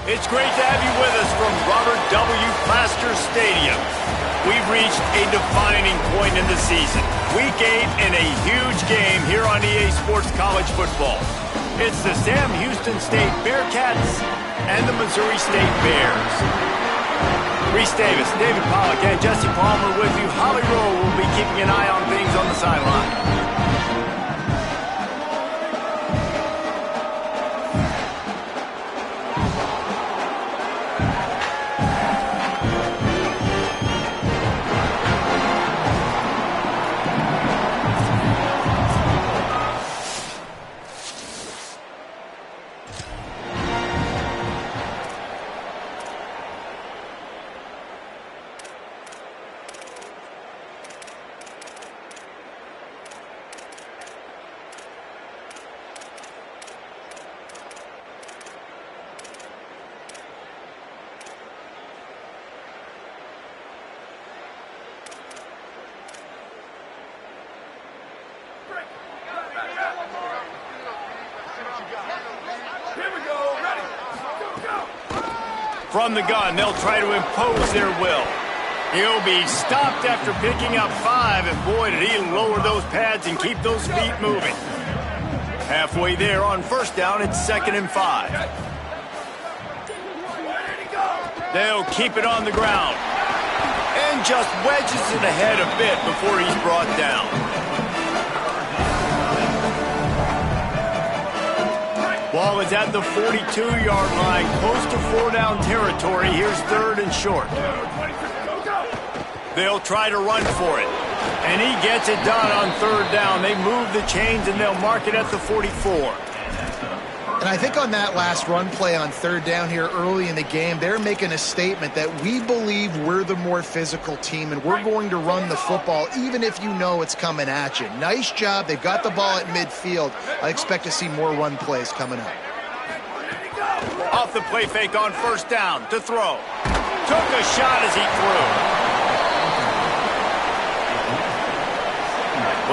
It's great to have you with us from Robert W. Plaster Stadium. We've reached a defining point in the season. Week 8 in a huge game here on EA Sports College Football. It's the Sam Houston State Bearcats and the Missouri State Bears. Reese Davis, David Pollack, and Jesse Palmer with you. Holly Rowe will be keeping an eye on things on the sideline. From the gun, they'll try to impose their will. He'll be stopped after picking up 5, and boy, did he lower those pads and keep those feet moving. Halfway there on first down, it's 2nd and 5. They'll keep it on the ground. And just wedges it ahead a bit before he's brought down. Ball is at the 42-yard line, close to 4-down territory. Here's 3rd and short. They'll try to run for it. And he gets it done on 3rd down. They move the chains, and they'll mark it at the 44. And I think on that last run play on 3rd down here early in the game, they're making a statement that we believe we're the more physical team, and we're going to run the football even if you know it's coming at you. Nice job. They've got the ball at midfield. I expect to see more run plays coming up. Off the play fake on 1st down to throw. Took a shot as he threw.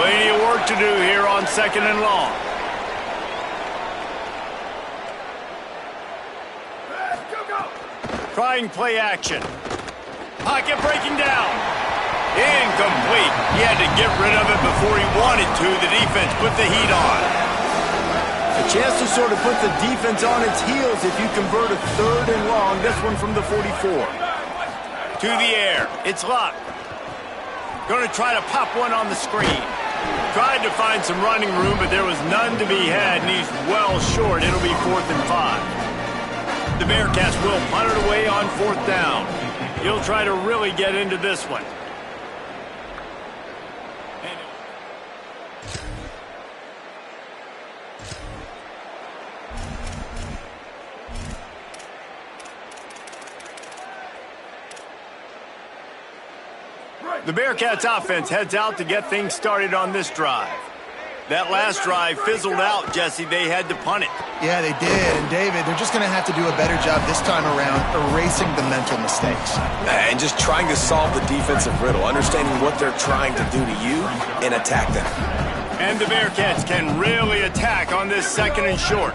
Plenty of work to do here on 2nd and long. Trying play action. Pocket breaking down. Incomplete. He had to get rid of it before he wanted to. The defense put the heat on. A chance to sort of put the defense on its heels if you convert a 3rd and long. This one from the 44. To the air. It's locked. Going to try to pop one on the screen. Tried to find some running room, but there was none to be had, and he's well short. It'll be 4th and 5. The Bearcats will punt it away on 4th down. He'll try to really get into this one. The Bearcats offense heads out to get things started on this drive. That last drive fizzled out, Jesse. They had to punt it. Yeah, they did. And, David, they're just going to have to do a better job this time around erasing the mental mistakes. And just trying to solve the defensive riddle, understanding what they're trying to do to you and attack them. And the Bearcats can really attack on this 2nd and short.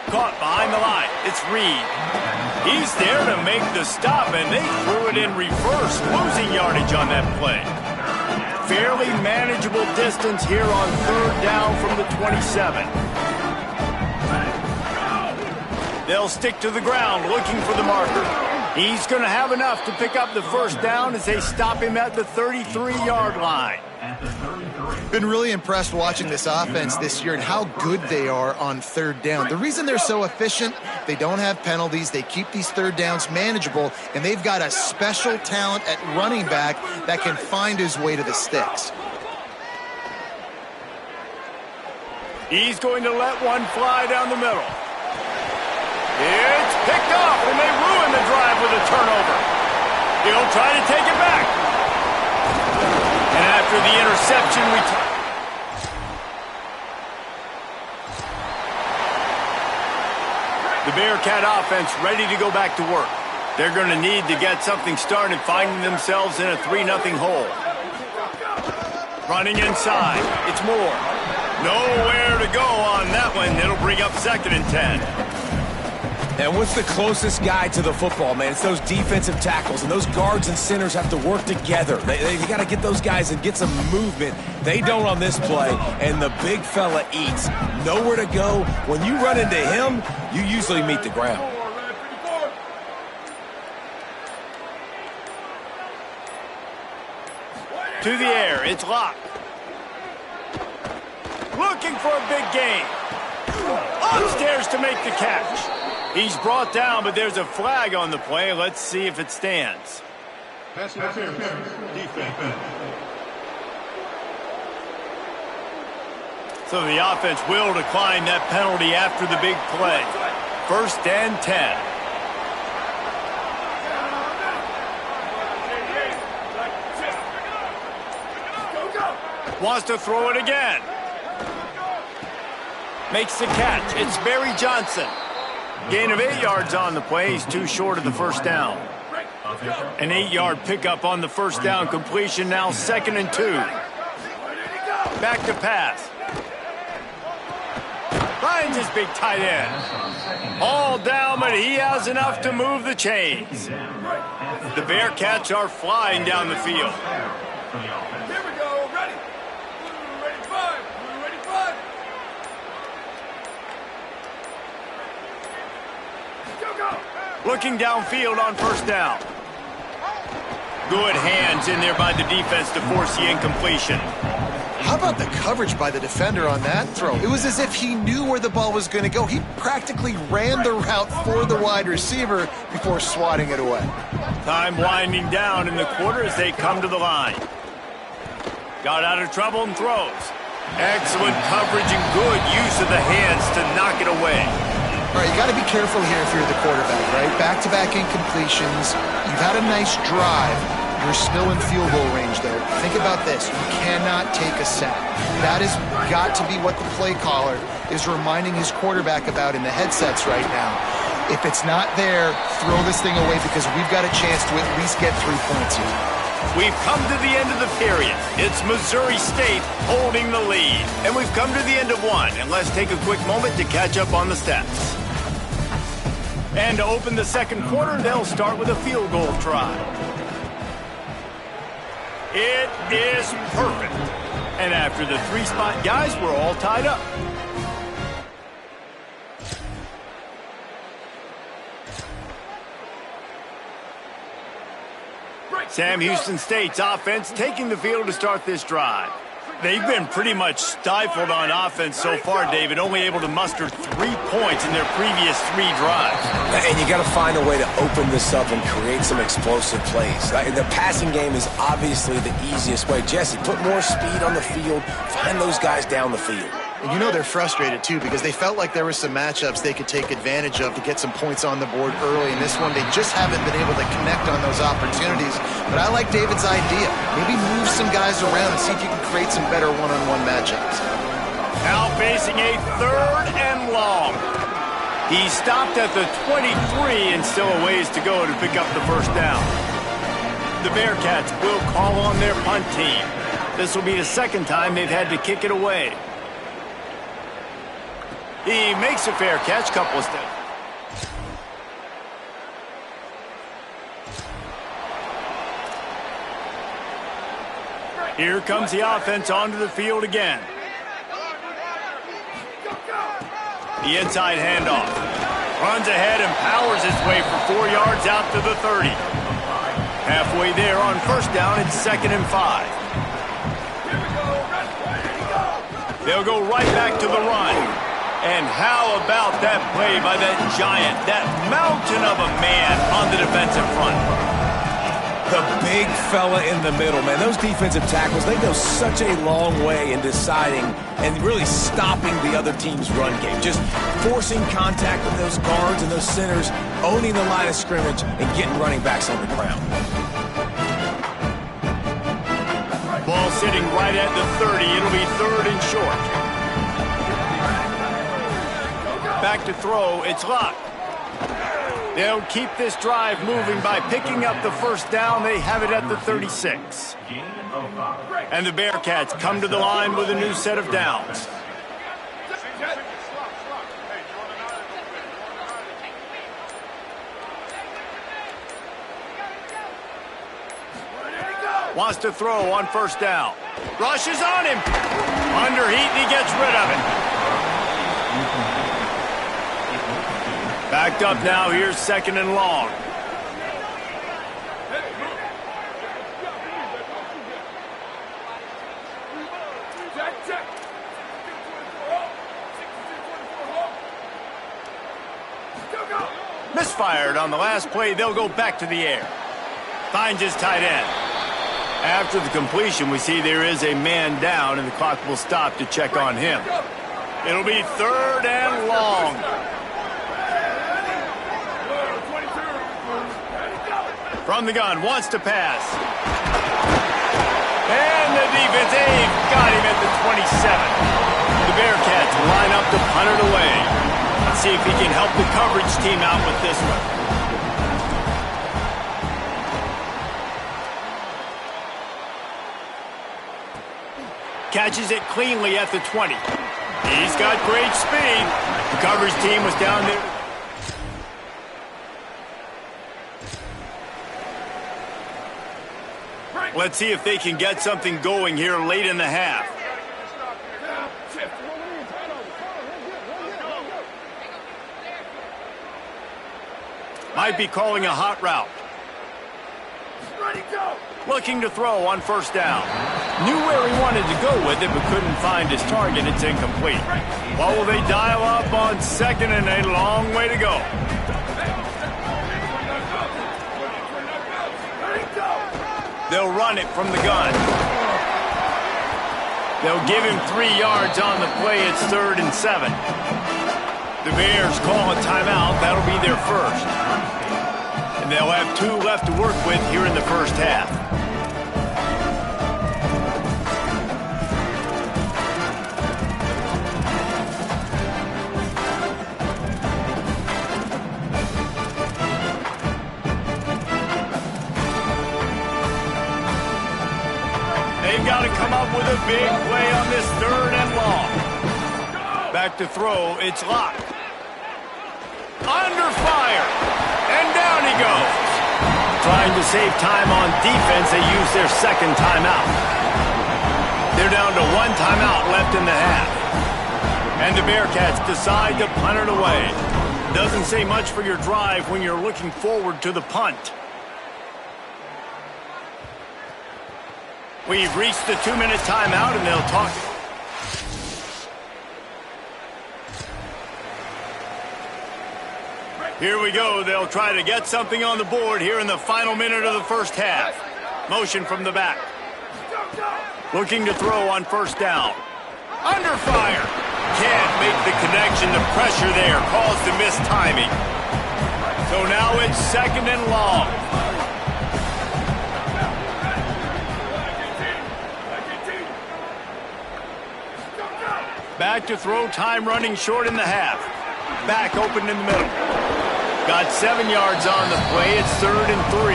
Caught behind the line. It's Reed. He's there to make the stop, and they threw it in reverse, losing yardage on that play. Fairly manageable distance here on 3rd down from the 27. They'll stick to the ground looking for the marker. He's going to have enough to pick up the 1st down as they stop him at the 33-yard line. Been really impressed watching this offense this year and how good they are on 3rd down. The reason they're so efficient, they don't have penalties, they keep these 3rd downs manageable, and they've got a special talent at running back that can find his way to the sticks. He's going to let one fly down the middle. It's picked off, and they ruin the drive with a turnover. He'll try to take it back. And after the interception, the Bearcat offense ready to go back to work. They're going to need to get something started, finding themselves in a 3-0 hole. Running inside. It's Moore. Nowhere to go on that one. It'll bring up 2nd and 10. And what's the closest guy to the football, man? It's those defensive tackles, and those guards and centers have to work together. They got to get those guys and get some movement. They don't on this play, and the big fella eats. Nowhere to go. When you run into him, you usually meet the ground. To the air, it's locked. Looking for a big gain. Upstairs to make the catch. He's brought down, but there's a flag on the play. Let's see if it stands. Pass interference. Defense. So the offense will decline that penalty after the big play. 1st and 10. Wants to throw it again. Makes the catch. It's Barry Johnson. Gain of 8 yards on the play. He's too short of the 1st down. An 8-yard pickup on the 1st down completion. Now 2nd and 2. Back to pass. Finds his big tight end. All down, but he has enough to move the chains. The Bearcats are flying down the field. Here we go. Ready. Ready 5. Ready 5. Looking downfield on 1st down. Good hands in there by the defense to force the incompletion. How about the coverage by the defender on that throw? It was as if he knew where the ball was going to go. He practically ran the route for the wide receiver before swatting it away. Time winding down in the quarter as they come to the line. Got out of trouble and throws. Excellent coverage and good use of the hands to knock it away. All right, you got to be careful here if you're the quarterback, right? Back-to-back incompletions. You've had a nice drive. You're still in field goal range, though. Think about this. You cannot take a sack. That has got to be what the play caller is reminding his quarterback about in the headsets right now. If it's not there, throw this thing away because we've got a chance to at least get 3 points here. We've come to the end of the period. It's Missouri State holding the lead. And we've come to the end of one. And let's take a quick moment to catch up on the stats. And to open the 2nd quarter, they'll start with a field goal try. It is perfect. And after the 3-spot guys, we're all tied up. Sam Houston State's offense taking the field to start this drive. They've been pretty much stifled on offense so far, David, only able to muster 3 points in their previous 3 drives. And you got to find a way to open this up and create some explosive plays. The passing game is obviously the easiest way. Jesse, put more speed on the field, find those guys down the field. And you know they're frustrated, too, because they felt like there were some matchups they could take advantage of to get some points on the board early. In this one, they just haven't been able to connect on those opportunities. But I like David's idea. Maybe move some guys around and see if you can create some better one-on-one matchups. Now facing a 3rd and long. He stopped at the 23 and still a ways to go to pick up the 1st down. The Bearcats will call on their punt team. This will be the 2nd time they've had to kick it away. He makes a fair catch, couple of steps. Here comes the offense onto the field again. The inside handoff. Runs ahead and powers his way for 4 yards out to the 30. Halfway there on 1st down, it's 2nd and 5. They'll go right back to the run. And how about that play by that giant, that mountain of a man on the defensive front? The big fella in the middle, man. Those defensive tackles, they go such a long way in deciding and really stopping the other team's run game. Just forcing contact with those guards and those centers, owning the line of scrimmage, and getting running backs on the ground. Ball sitting right at the 30. It'll be 3rd and short. Back to throw, it's locked. They'll keep this drive moving by picking up the 1st down. They have it at the 36. And the Bearcats come to the line with a new set of downs. Wants to throw on first down. Rushes on him. Under heat, and he gets rid of it. Backed up now. Here's second and long. Misfired on the last play. They'll go back to the air. Finds his tight end. After the completion, we see there is a man down, and the clock will stop to check on him. It'll be third and long. From the gun, wants to pass. And the defense, they've got him at the 27. The Bearcats line up to punt it away. Let's see if he can help the coverage team out with this one. Catches it cleanly at the 20. He's got great speed. The coverage team was down there. Let's see if they can get something going here late in the half. Might be calling a hot route. Looking to throw on first down. Knew where he wanted to go with it, but couldn't find his target. It's incomplete. What will they dial up on second and a long way to go? They'll run it from the gun. They'll give him 3 yards on the play. It's 3rd and 7. The Bears call a timeout. That'll be their first. And they'll have 2 left to work with here in the first half. They've got to come up with a big play on this 3rd and long. Back to throw. It's locked. Under fire. And down he goes. Trying to save time on defense, they use their second timeout. They're down to 1 timeout left in the half. And the Bearcats decide to punt it away. Doesn't say much for your drive when you're looking forward to the punt. We've reached the 2-minute timeout, and they'll talk. Here we go. They'll try to get something on the board here in the final minute of the first half. Motion from the back. Looking to throw on first down. Under fire. Can't make the connection. The pressure there caused the missed timing. So now it's 2nd and long. Back to throw, time running short in the half. Back open in the middle. Got 7 yards on the play. It's 3rd and 3.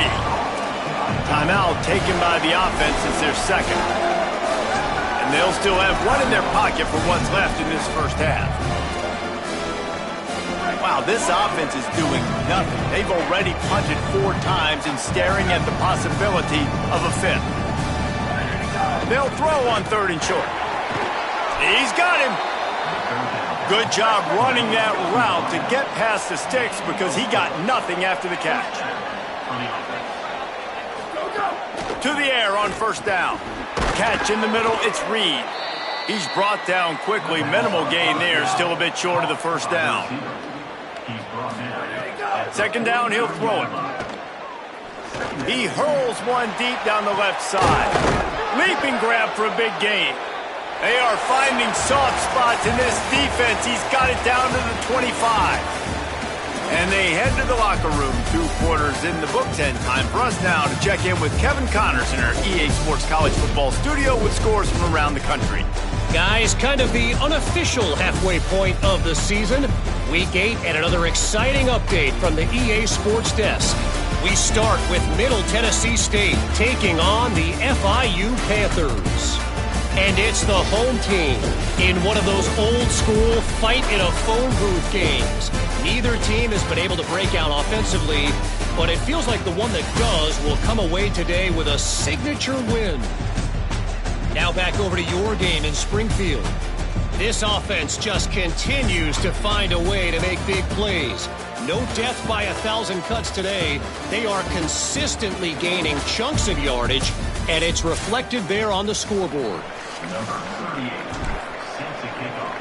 Timeout taken by the offense. It's their second. And they'll still have 1 in their pocket for what's left in this first half. Wow, this offense is doing nothing. They've already punted 4 times and staring at the possibility of a 5th. They'll throw on 3rd and short. He's got him. Good job running that route to get past the sticks because he got nothing after the catch. To the air on first down. Catch in the middle, it's Reed. He's brought down quickly. Minimal gain there, still a bit short of the first down. 2nd down, he'll throw it. He hurls one deep down the left side. Leaping grab for a big gain. They are finding soft spots in this defense. He's got it down to the 25. And they head to the locker room. 2 quarters in the books, and time for us now to check in with Kevin Connors in our EA Sports College Football studio with scores from around the country. Guys, kind of the unofficial halfway point of the season. Week 8 and another exciting update from the EA Sports desk. We start with Middle Tennessee State taking on the FIU Panthers. And it's the home team in one of those old-school fight-in-a-phone booth games. Neither team has been able to break out offensively, but it feels like the one that does will come away today with a signature win. Now back over to your game in Springfield. This offense just continues to find a way to make big plays. No death by 1,000 cuts today. They are consistently gaining chunks of yardage, and it's reflected there on the scoreboard. Number 38, sets a kickoff.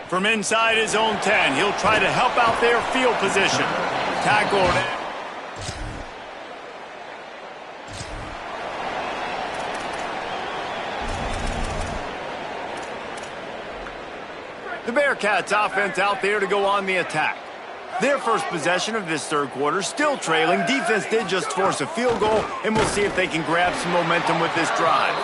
From inside his own 10, he'll try to help out their field position. Tackled. The Bearcats offense out there to go on the attack. Their first possession of this third quarter, still trailing. Defense did just force a field goal, and we'll see if they can grab some momentum with this drive.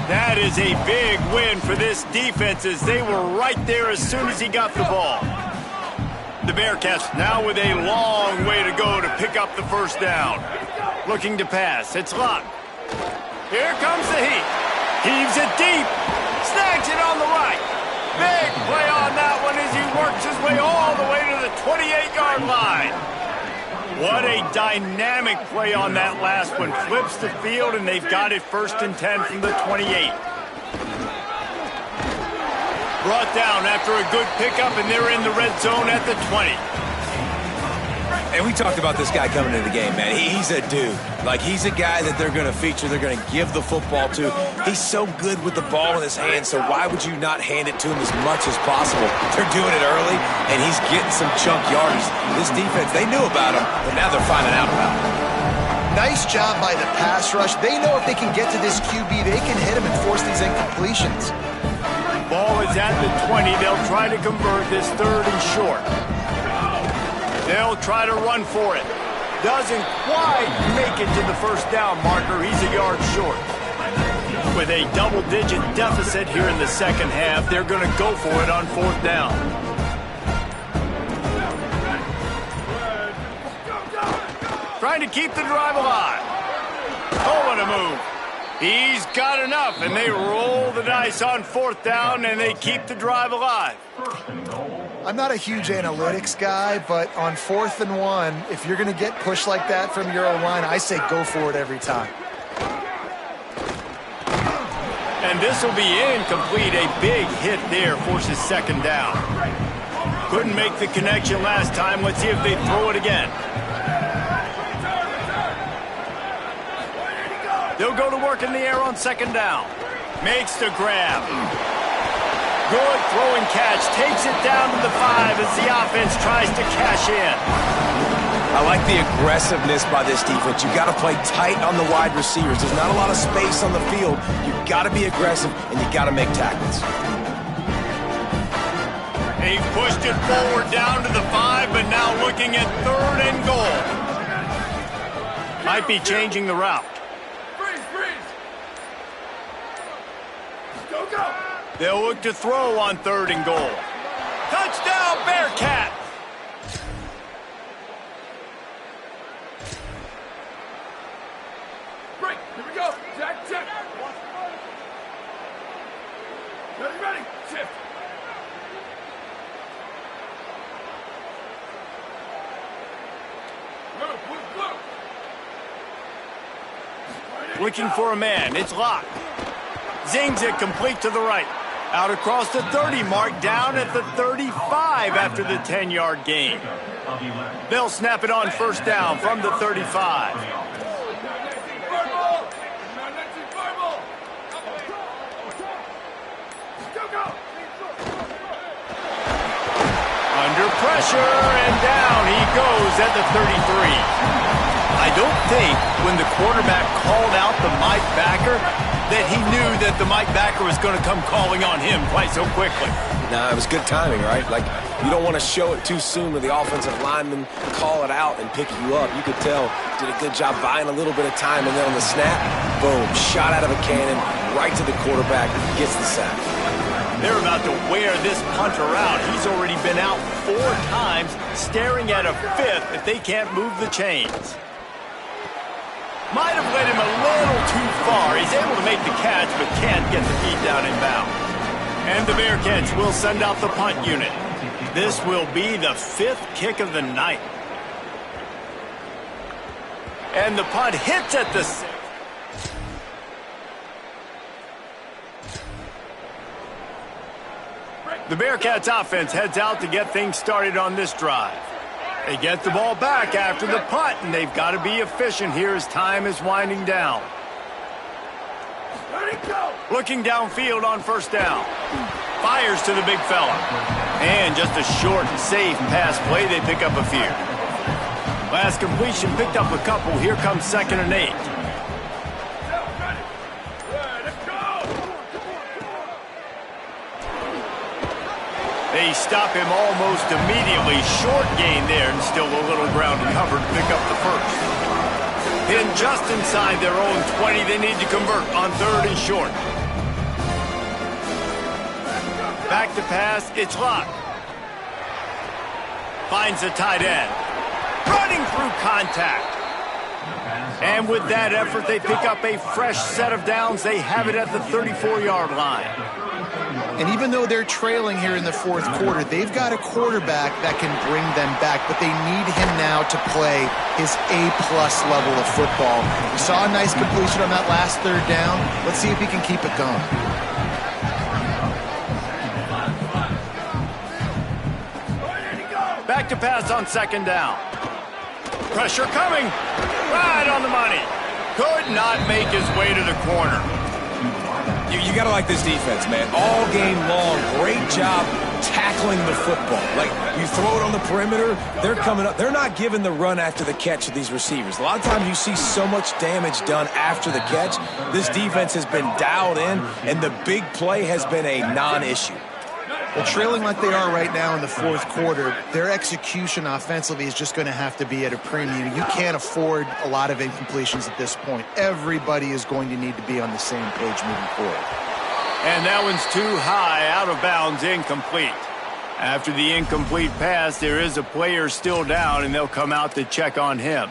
That is a big win for this defense as they were right there as soon as he got the ball. The Bearcats now with a long way to go to pick up the first down. Looking to pass. It's Luck. Here comes the heat. Heaves it deep. Snags it on the right. Big play on that one as he works his way all the way to the 28-yard line. What a dynamic play on that last one. Flips the field, and they've got it 1st and 10 from the 28. Brought down after a good pickup, and they're in the red zone at the 20. And we talked about this guy coming into the game, man. He's a dude. Like, he's a guy that they're going to feature, they're going to give the football to. He's so good with the ball in his hands, so why would you not hand it to him as much as possible? They're doing it early, and he's getting some chunk yardage. This defense, they knew about him, but now they're finding out about him. Nice job by the pass rush. They know if they can get to this QB, they can hit him and force these incompletions. Ball is at the 20. They'll try to convert this 3rd and short. They'll try to run for it. Doesn't quite make it to the first down marker. He's a yard short. With a double-digit deficit here in the second half, they're going to go for it on 4th down. Trying to keep the drive alive. Oh, what a move. He's got enough, and they roll the dice on 4th down, and they keep the drive alive. I'm not a huge analytics guy, but on 4th and 1, if you're going to get pushed like that from your own line, I say go for it every time. And this will be incomplete. A big hit there forces 2nd down. Couldn't make the connection last time. Let's see if they throw it again. They'll go to work in the air on 2nd down. Makes the grab. Good throwing catch. Takes it down to the 5 as the offense tries to cash in. I like the aggressiveness by this defense. You got to play tight on the wide receivers. There's not a lot of space on the field. You got to be aggressive, and you got to make tackles. They've pushed it forward down to the 5, but now looking at 3rd and goal. Might be changing the route. They'll look to throw on 3rd and goal. Touchdown, Bearcat! Break. Here we go. Jack, check. Ready. Shift. Blue. Looking for a man. It's Locke. Zings it complete to the right. Out across the 30 mark, down at the 35 after the 10-yard gain. They'll snap it on 1st down from the 35. Under pressure, and down he goes at the 33. I don't think when the quarterback called out the Mike backer that he knew that the Mike backer was going to come calling on him quite so quickly. Nah, it was good timing, right? Like, you don't want to show it too soon to the offensive lineman, call it out and pick you up. You could tell, did a good job buying a little bit of time, and then on the snap, boom, shot out of a cannon, right to the quarterback, gets the sack. They're about to wear this punter out. He's already been out 4 times, staring at a 5th if they can't move the chains. Might have led him a little too far. He's able to make the catch, but can't get the feet down in bounds. And the Bearcats will send out the punt unit. This will be the 5th kick of the night. And the punt hits at the 6th. The Bearcats offense heads out to get things started on this drive. They get the ball back after the punt, and they've got to be efficient here as time is winding down. Looking downfield on first down. Fires to the big fella. And just a short, safe pass play. They pick up a few. Last completion picked up a couple. Here comes 2nd and 8. They stop him almost immediately. Short gain there, and still a little ground to cover to pick up the first. Pinned just inside their own 20. They need to convert on 3rd and short. Back to pass. It's locked. Finds the tight end. Running through contact. And with that effort, they pick up a fresh set of downs. They have it at the 34-yard line. And even though they're trailing here in the 4th quarter, they've got a quarterback that can bring them back, but they need him now to play his A-plus level of football. We saw a nice completion on that last 3rd down. Let's see if he can keep it going. Back to pass on 2nd down. Pressure coming. Right on the money. Could not make his way to the corner. You got to like this defense, man. All game long, great job tackling the football. Like, you throw it on the perimeter, they're coming up. They're not giving the run after the catch to these receivers. A lot of times you see so much damage done after the catch. This defense has been dialed in, and the big play has been a non-issue. Well, trailing like they are right now in the 4th quarter, their execution offensively is just going to have to be at a premium. You can't afford a lot of incompletions at this point. Everybody is going to need to be on the same page moving forward. And that one's too high, out of bounds, incomplete. After the incomplete pass, there is a player still down, and they'll come out to check on him.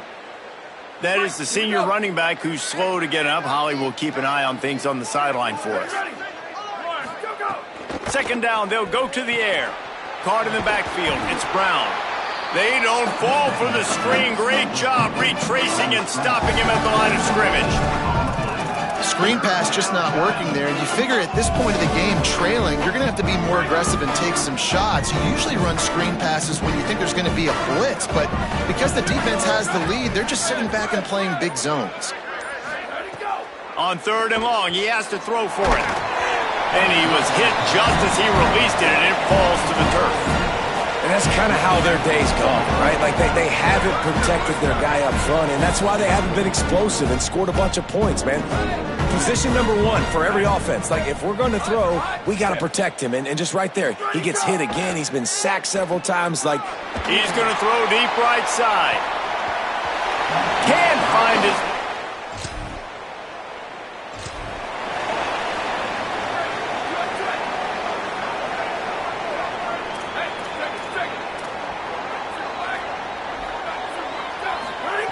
That is the senior running back who's slow to get up. Holly will keep an eye on things on the sideline for us. 2nd down, they'll go to the air. Caught in the backfield, it's Brown. They don't fall for the screen. Great job retracing and stopping him at the line of scrimmage. Screen pass just not working there, and you figure at this point of the game, trailing, you're going to have to be more aggressive and take some shots. You usually run screen passes when you think there's going to be a blitz, but because the defense has the lead, they're just sitting back and playing big zones. On 3rd and long, he has to throw for it. And he was hit just as he released it, and it falls to the turf. And that's kind of how their day's gone, right? Like, they haven't protected their guy up front, and that's why they haven't been explosive and scored a bunch of points, man. Position number 1 for every offense. Like, if we're going to throw, we got to protect him. And just right there, he gets hit again. He's been sacked several times. Like, he's going to throw deep right side. Can't find his...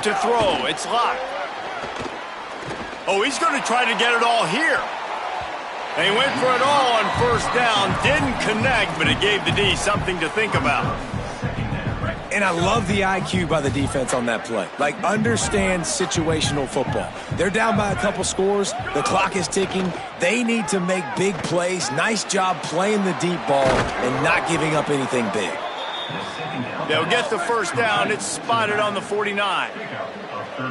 to throw. It's locked. Oh, he's going to try to get it all here. They went for it all on 1st down. Didn't connect, but it gave the D something to think about. And I love the IQ by the defense on that play. Like, understand situational football. They're down by a couple scores. The clock is ticking. They need to make big plays. Nice job playing the deep ball and not giving up anything big. They'll get the 1st down. It's spotted on the 49.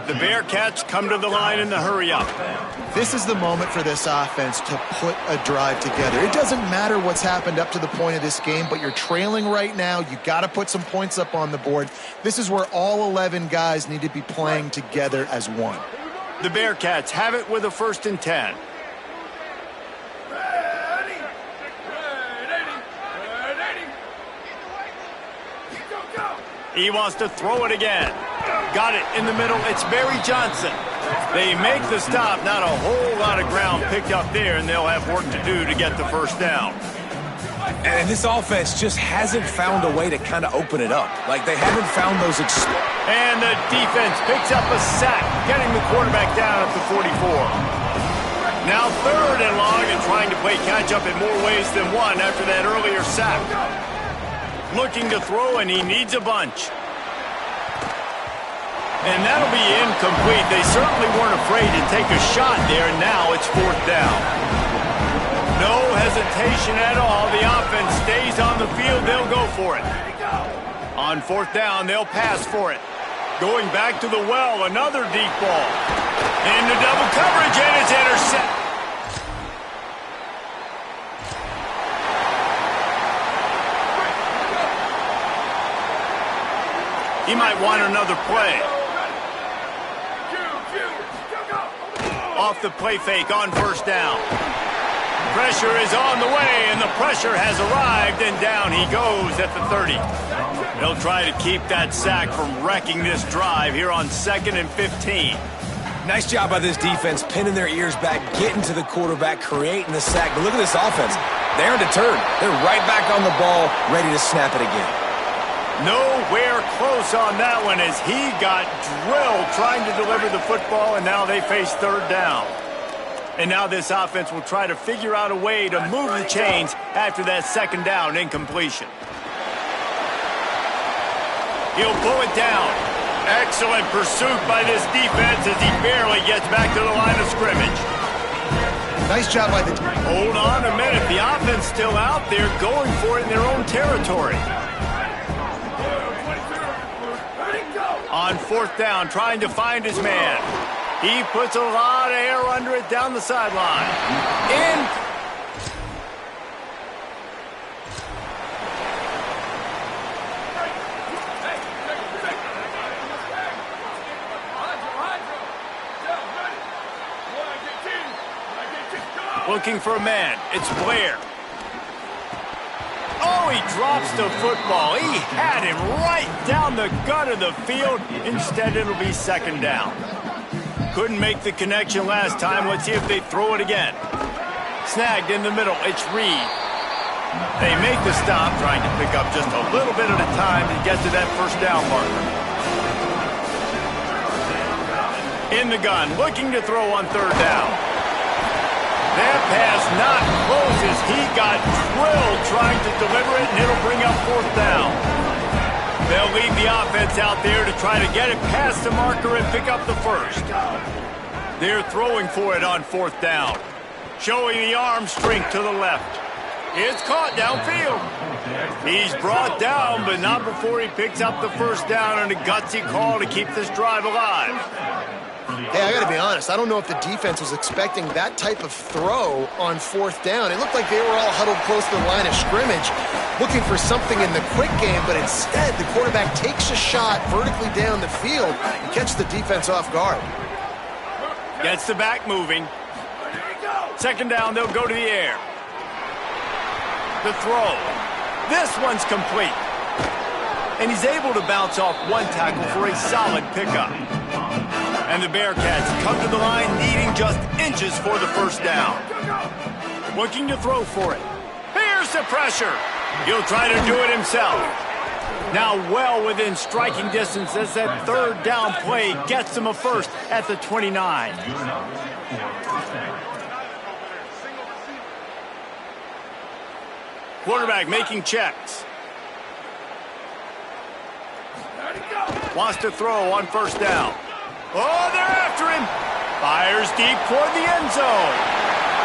The Bearcats come to the line in the hurry-up. This is the moment for this offense to put a drive together. It doesn't matter what's happened up to the point of this game, but you're trailing right now. You got to put some points up on the board. This is where all 11 guys need to be playing together as one. The Bearcats have it with a 1st and 10. He wants to throw it again. Got it in the middle. It's Barry Johnson. They make the stop. Not a whole lot of ground picked up there, and they'll have work to do to get the 1st down. And this offense just hasn't found a way to kind of open it up. Like, they haven't found those... And the defense picks up a sack, getting the quarterback down at the 44. Now 3rd and long and trying to play catch-up in more ways than one after that earlier sack. Looking to throw, and he needs a bunch. And that'll be incomplete. They certainly weren't afraid to take a shot there, and now it's 4th down. No hesitation at all. The offense stays on the field. They'll go for it. On 4th down, they'll pass for it. Going back to the well, another deep ball. Into double coverage, and it's intercepted. He might want another play. Off the play fake on 1st down. Pressure is on the way, and the pressure has arrived, and down he goes at the 30. They'll try to keep that sack from wrecking this drive here on 2nd and 15. Nice job by this defense, pinning their ears back, getting to the quarterback, creating the sack. But look at this offense. They aren't deterred. They're right back on the ball, ready to snap it again. Nowhere close on that one as he got drilled trying to deliver the football, and now they face 3rd down. And now this offense will try to figure out a way to move the chains after that 2nd down incompletion. He'll pull it down. Excellent pursuit by this defense as he barely gets back to the line of scrimmage. Nice job by the... Hold on a minute. The offense still out there going for it in their own territory. On 4th down, trying to find his man. He puts a lot of air under it down the sideline. Looking for a man. It's Blair. Oh, he drops the football. He had him right down the gut of the field. Instead, it'll be 2nd down. Couldn't make the connection last time. Let's see if they throw it again. Snagged in the middle. It's Reed. They make the stop, trying to pick up just a little bit at a time to get to that 1st down marker. In the gun, looking to throw on 3rd down. That pass not close as he got drilled trying to deliver it, and it'll bring up 4th down. They'll leave the offense out there to try to get it past the marker and pick up the 1st. They're throwing for it on 4th down. Showing the arm strength to the left. It's caught downfield. He's brought down, but not before he picks up the 1st down and a gutsy call to keep this drive alive. Hey, I got to be honest. I don't know if the defense was expecting that type of throw on 4th down. It looked like they were all huddled close to the line of scrimmage, looking for something in the quick game, but instead the quarterback takes a shot vertically down the field and catches the defense off guard. Gets the back moving. 2nd down, they'll go to the air. The throw. This one's complete. And he's able to bounce off one tackle for a solid pickup. And the Bearcats come to the line needing just inches for the 1st down. Looking to throw for it. Here's the pressure. He'll try to do it himself. Now well within striking distance as that 3rd down play gets him a 1st at the 29. Quarterback making checks. Wants to throw on 1st down. Oh, they're after him. Fires deep toward the end zone.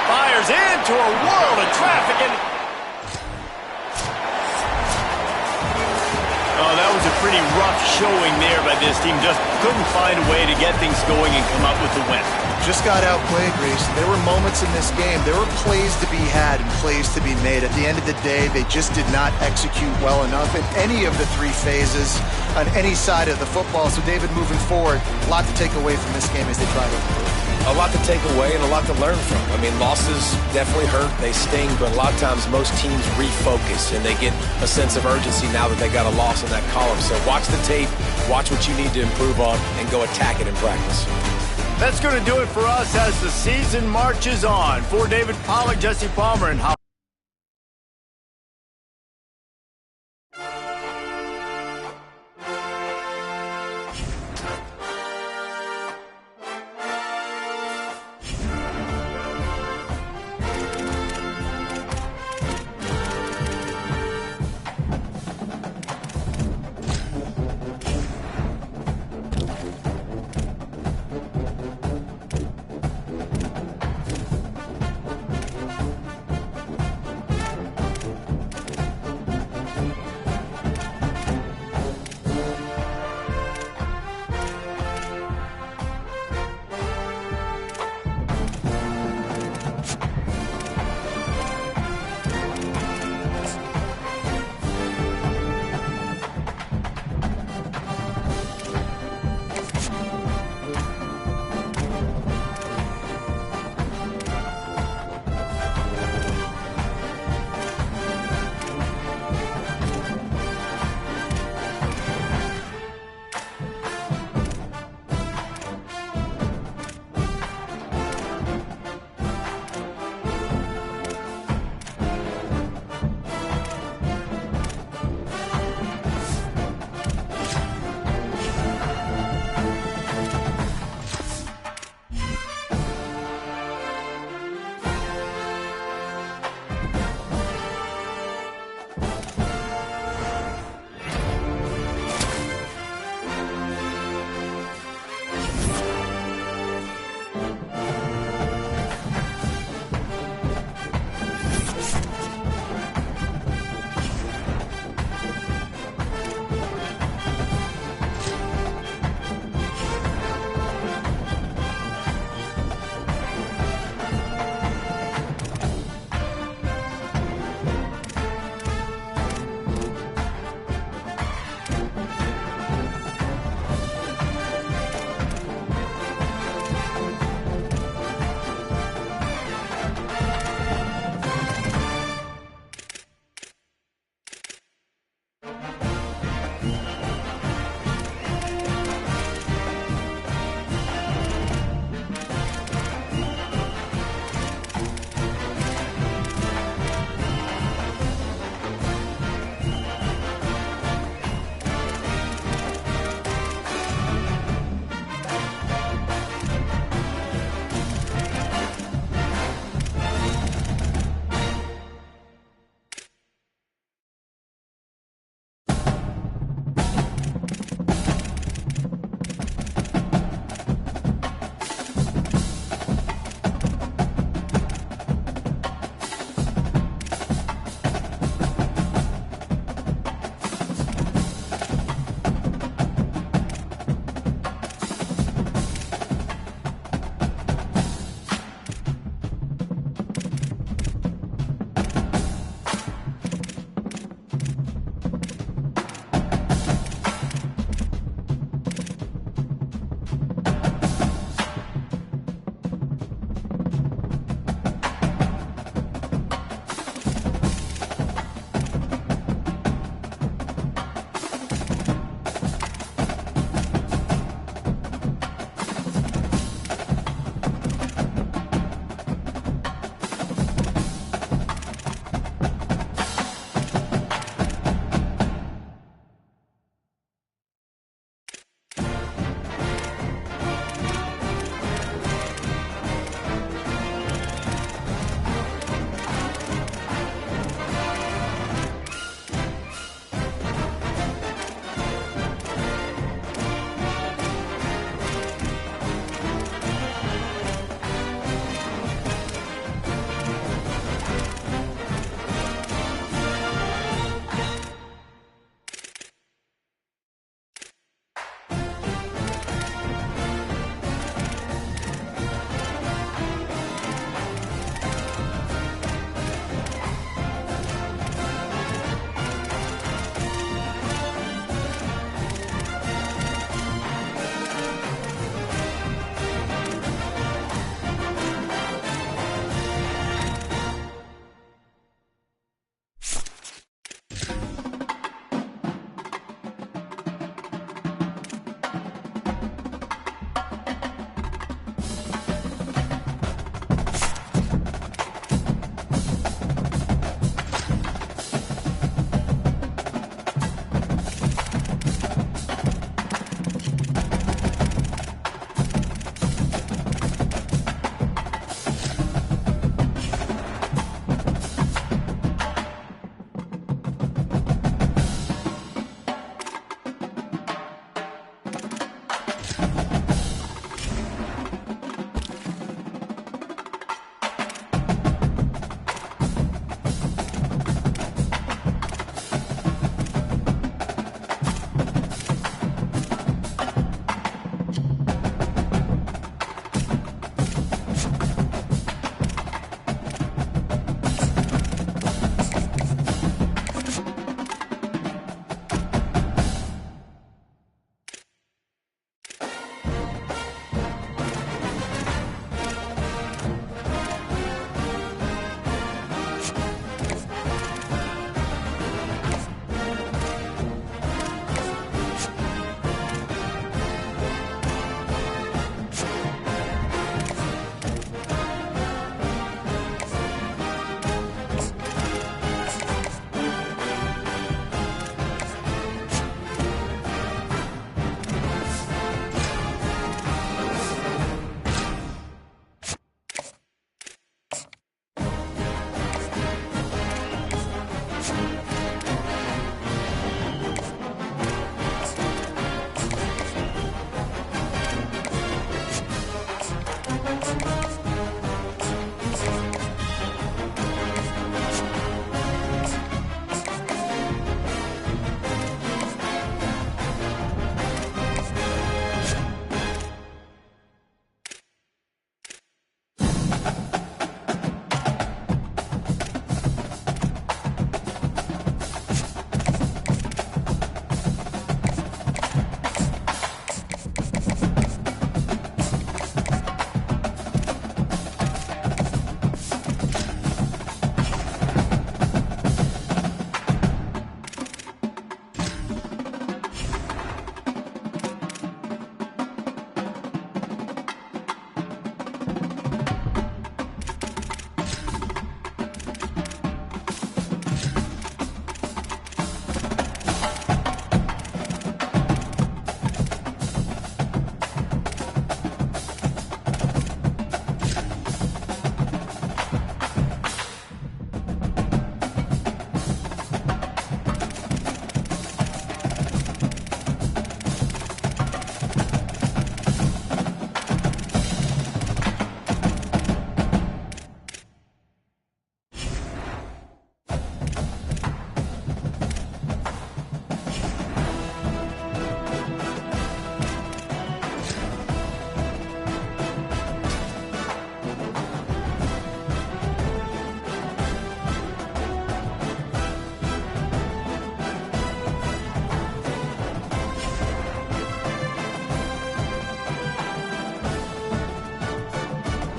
Fires into a world of traffic. Oh, that was a pretty rough showing there by this team. Just couldn't find a way to get things going and come up with the win. Just got outplayed, Reese. There were moments in this game. There were plays to be had and plays to be made. At the end of the day, they just did not execute well enough in any of the 3 phases on any side of the football. So, David, moving forward, a lot to take away from this game as they try to improve. A lot to take away and a lot to learn from. I mean, losses definitely hurt. They sting, but a lot of times most teams refocus and they get a sense of urgency now that they got a loss in that column. So watch the tape, watch what you need to improve on, and go attack it in practice. That's going to do it for us as the season marches on. For David Pollack, Jesse Palmer, and